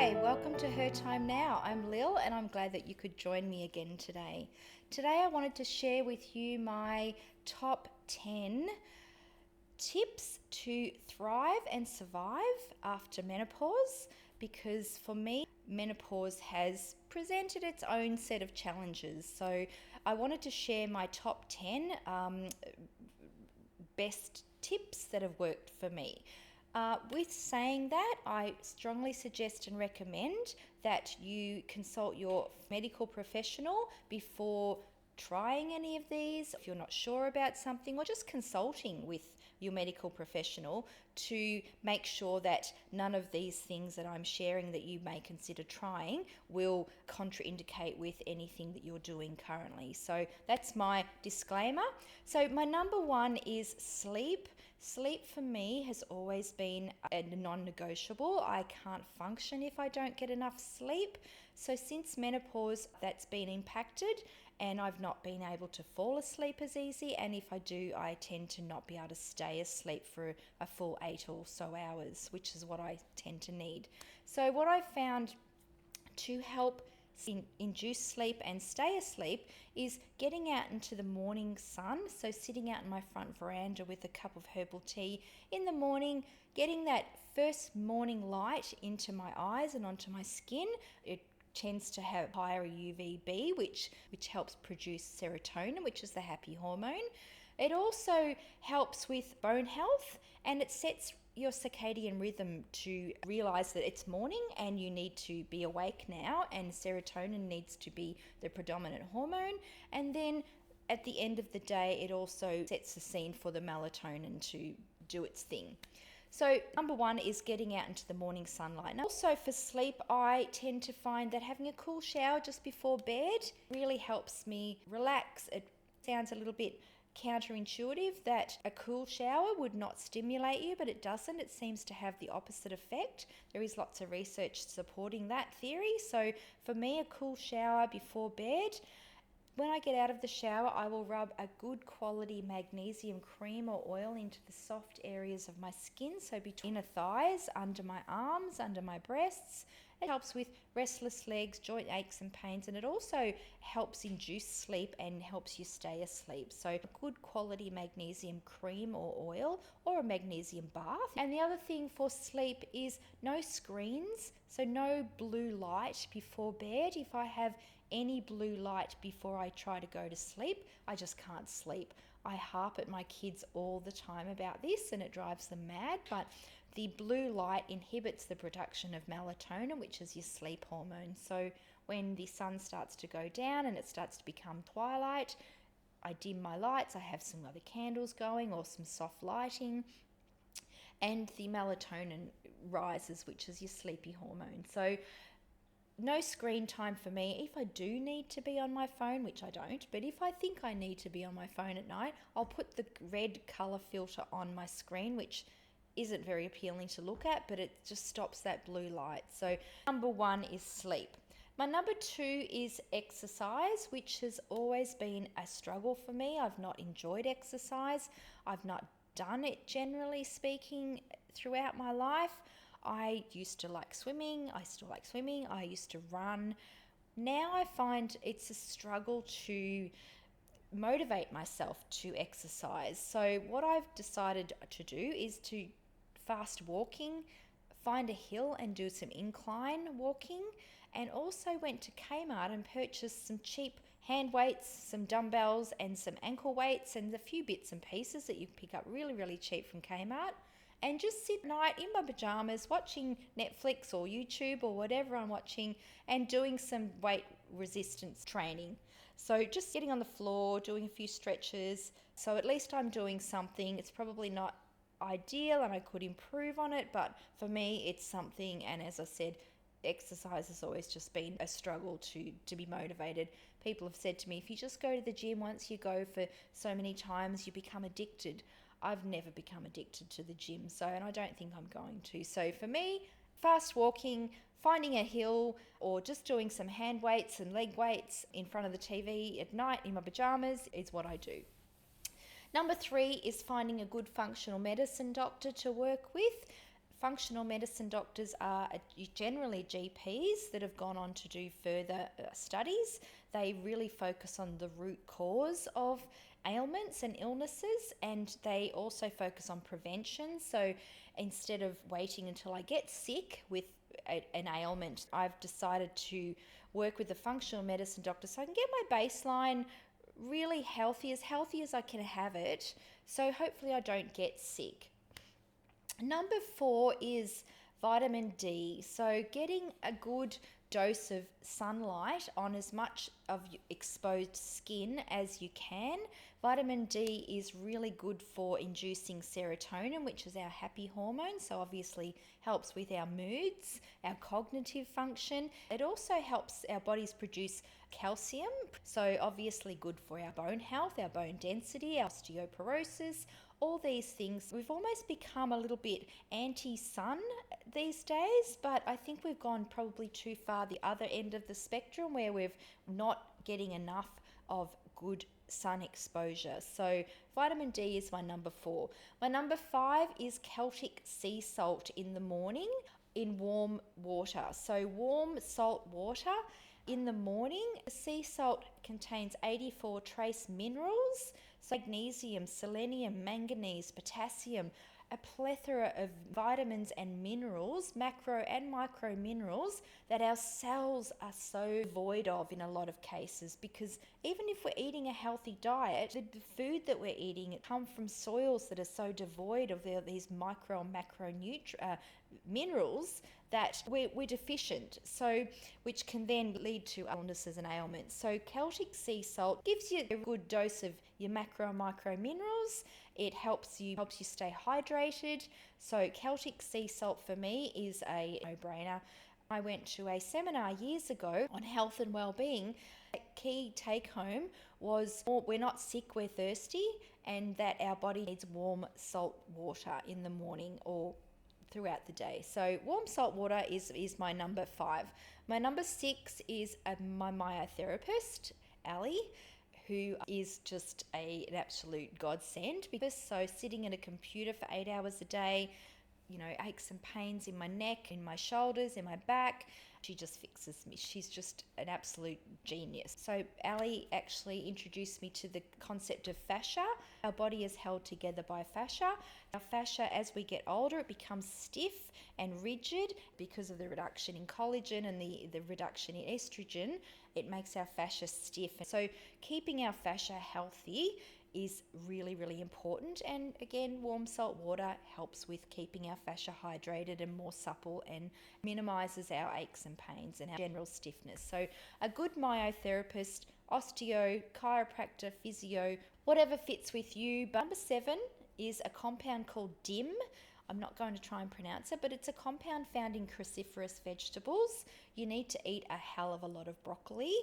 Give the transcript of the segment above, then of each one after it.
Hi, welcome to Her Time Now. I'm Lil and I'm glad that you could join me again today. Today I wanted to share with you my top 10 tips to thrive and survive after menopause, because for me, menopause has presented its own set of challenges. So I wanted to share my top 10 best tips that have worked for me. With saying that, I strongly suggest and recommend that you consult your medical professional before trying any of these. If you're not sure about something, or just consulting with your medical professional to make sure that none of these things that I'm sharing that you may consider trying will contraindicate with anything that you're doing currently. So that's my disclaimer. So my number one is sleep. Sleep for me has always been a non-negotiable. I can't function if I don't get enough sleep. So since menopause, that's been impacted and I've not been able to fall asleep as easy. And if I do, I tend to not be able to stay asleep for a full 8 or so hours, which is what I tend to need. So what I found to help induce sleep and stay asleep is getting out into the morning sun. So sitting out in my front veranda with a cup of herbal tea in the morning, getting that first morning light into my eyes and onto my skin. It tends to have higher UVB, which helps produce serotonin, which is the happy hormone. It also helps with bone health, and it sets your circadian rhythm to realize that it's morning and you need to be awake now, and serotonin needs to be the predominant hormone. And then at the end of the day, it also sets the scene for the melatonin to do its thing. So number one is getting out into the morning sunlight. Now, also for sleep, I tend to find that having a cool shower just before bed really helps me relax. It sounds a little bit counterintuitive that a cool shower would not stimulate you, but it doesn't. It seems to have the opposite effect. There is lots of research supporting that theory. So for me, a cool shower before bed. When I get out of the shower, I will rub a good quality magnesium cream or oil into the soft areas of my skin, so between the thighs, under my arms, under my breasts. It helps with restless legs, joint aches and pains, and it also helps induce sleep and helps you stay asleep. So a good quality magnesium cream or oil, or a magnesium bath. And the other thing for sleep is no screens, so no blue light before bed. If I have any blue light before I try to go to sleep, I just can't sleep. I harp at my kids all the time about this and it drives them mad, but the blue light inhibits the production of melatonin, which is your sleep hormone. So when the sun starts to go down and it starts to become twilight, I dim my lights, I have some other candles going or some soft lighting, and the melatonin rises, which is your sleepy hormone. So no screen time for me. If I do need to be on my phone, which I don't, but if I think I need to be on my phone at night, I'll put the red color filter on my screen, which isn't very appealing to look at, but it just stops that blue light. So number one is sleep. My number two is exercise, which has always been a struggle for me. I've not enjoyed exercise. I've not done it, generally speaking, throughout my life. I used to like swimming. I still like swimming. I used to run. Now I find it's a struggle to motivate myself to exercise. So what I've decided to do is to fast walking, find a hill and do some incline walking, and also went to Kmart and purchased some cheap hand weights, some dumbbells and some ankle weights and a few bits and pieces that you can pick up really, really cheap from Kmart. And just sit at night in my pajamas watching Netflix or YouTube or whatever I'm watching and doing some weight resistance training. So just getting on the floor, doing a few stretches. So at least I'm doing something. It's probably not ideal and I could improve on it, but for me it's something. And as I said, exercise has always just been a struggle to be motivated. People have said to me, if you just go to the gym once you go for so many times, you become addicted. I've never become addicted to the gym, and I don't think I'm going to. So for me, fast walking, finding a hill, or just doing some hand weights and leg weights in front of the TV at night in my pajamas is what I do. Number three is finding a good functional medicine doctor to work with. Functional medicine doctors are generally GPs that have gone on to do further studies. They really focus on the root cause of ailments and illnesses, and they also focus on prevention. So instead of waiting until I get sick with an ailment, I've decided to work with a functional medicine doctor so I can get my baseline really healthy as I can have it, so hopefully I don't get sick. Number 4 is vitamin D. So getting a good dose of sunlight on as much of your exposed skin as you can. Vitamin D is really good for inducing serotonin, which is our happy hormone, so obviously helps with our moods, our cognitive function. It also helps our bodies produce calcium, so obviously good for our bone health, our bone density, our osteoporosis, all these things. We've almost become a little bit anti-sun these days, but I think we've gone probably too far the other end of the spectrum where we're not getting enough of good sun exposure. So vitamin D is my number 4. My number 5 is Celtic sea salt in the morning in warm water. So warm salt water in the morning. Sea salt contains 84 trace minerals, so magnesium, selenium, manganese, potassium, a plethora of vitamins and minerals, macro and micro minerals, that our cells are so void of in a lot of cases, because even if we're eating a healthy diet, the food that we're eating, it comes from soils that are so devoid of these micro and macro minerals that we're deficient, so which can then lead to illnesses and ailments. So Celtic sea salt gives you a good dose of your macro and micro minerals. It helps you stay hydrated. So Celtic sea salt for me is a no-brainer. I went to a seminar years ago on health and well-being. A key take home was we're not sick, we're thirsty, and that our body needs warm salt water in the morning or throughout the day. So warm salt water is my number 5. My number 6 is my myotherapist, Ali, who is just an absolute godsend, because so sitting at a computer for 8 hours a day, aches and pains in my neck, in my shoulders, in my back, she just fixes me. She's just an absolute genius. So Ali actually introduced me to the concept of fascia. Our body is held together by fascia. Our fascia, as we get older, it becomes stiff and rigid because of the reduction in collagen and the reduction in estrogen. It makes our fascia stiff. So keeping our fascia healthy is really, really important. And again, warm salt water helps with keeping our fascia hydrated and more supple, and minimizes our aches and pains and our general stiffness. So a good myotherapist, osteo, chiropractor, physio, whatever fits with you. But number 7 is a compound called DIM. I'm not going to try and pronounce it, but it's a compound found in cruciferous vegetables. You need to eat a hell of a lot of broccoli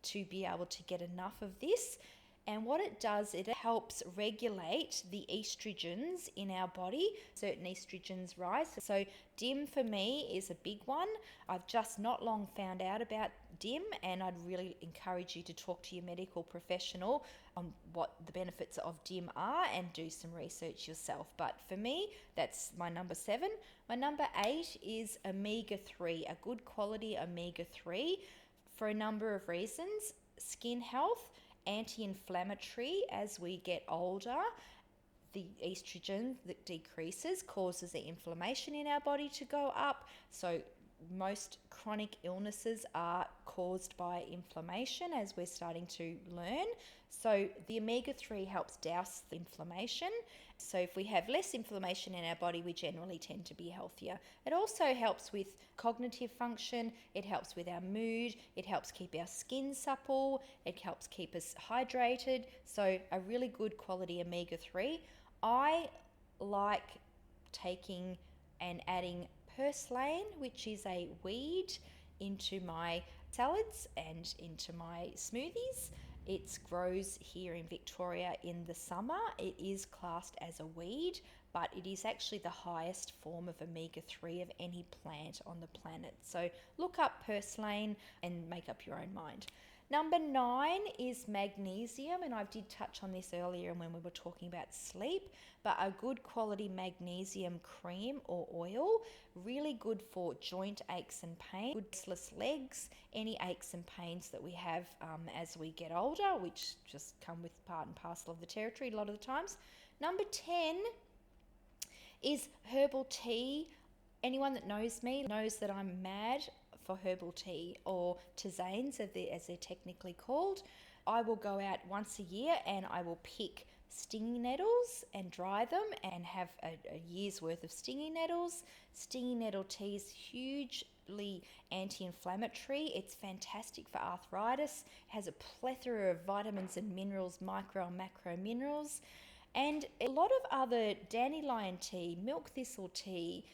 to be able to get enough of this. And what it does, it helps regulate the estrogens in our body. Certain estrogens rise. So DIM for me is a big one. I've just not long found out about DIM, and I'd really encourage you to talk to your medical professional on what the benefits of DIM are and do some research yourself. But for me, that's my number 7. My number 8 is omega-3, a good quality omega-3 for a number of reasons. Skin health, anti-inflammatory. As we get older, the estrogen that decreases causes the inflammation in our body to go up. So most chronic illnesses are caused by inflammation, as we're starting to learn. So the omega-3 helps douse the inflammation. So if we have less inflammation in our body, we generally tend to be healthier. It also helps with cognitive function. It helps with our mood. It helps keep our skin supple. It helps keep us hydrated. So a really good quality omega-3. I like taking and adding purslane, which is a weed, into my salads and into my smoothies. It grows here in Victoria in the summer. It is classed as a weed, but it is actually the highest form of omega-3 of any plant on the planet. So look up purslane and make up your own mind. Number 9 is magnesium, and I did touch on this earlier when we were talking about sleep, but a good quality magnesium cream or oil, really good for joint aches and pain, good restless legs, any aches and pains that we have as we get older, which just come with part and parcel of the territory a lot of the times. Number 10 is herbal tea. Anyone that knows me knows that I'm mad for herbal tea, or tisanes as they're technically called. I will go out once a year and I will pick stinging nettles and dry them and have a year's worth of stinging nettles. Stinging nettle tea is hugely anti-inflammatory. It's fantastic for arthritis. It has a plethora of vitamins and minerals, micro and macro minerals, and a lot of other dandelion tea, milk thistle tea,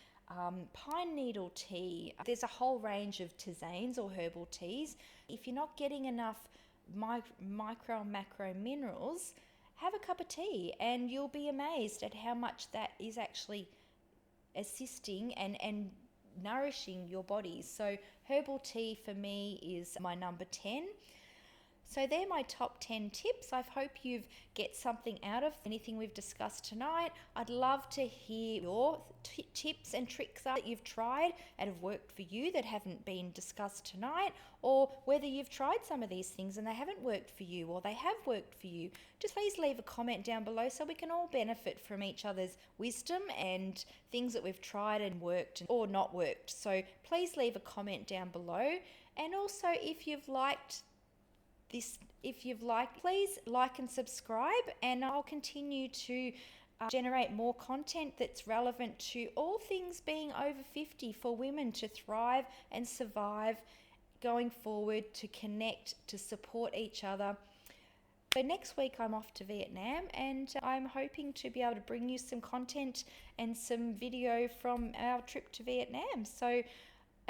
pine needle tea. There's a whole range of tisanes or herbal teas. If you're not getting enough micro and macro minerals, have a cup of tea and you'll be amazed at how much that is actually assisting and nourishing your body. So herbal tea for me is my number 10. So they're my top 10 tips. I hope you get something out of anything we've discussed tonight. I'd love to hear your tips and tricks that you've tried and have worked for you that haven't been discussed tonight, or whether you've tried some of these things and they haven't worked for you or they have worked for you. Just please leave a comment down below so we can all benefit from each other's wisdom and things that we've tried and worked or not worked. So please leave a comment down below. And also, if you've liked this, please like and subscribe, and I'll continue to generate more content that's relevant to all things being over 50 for women to thrive and survive going forward, to connect, to support each other. So next week I'm off to Vietnam, and I'm hoping to be able to bring you some content and some video from our trip to Vietnam. So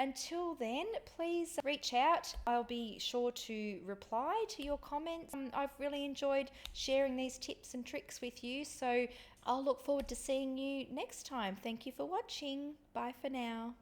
until then, please reach out. I'll be sure to reply to your comments. I've really enjoyed sharing these tips and tricks with you, so I'll look forward to seeing you next time. Thank you for watching. Bye for now.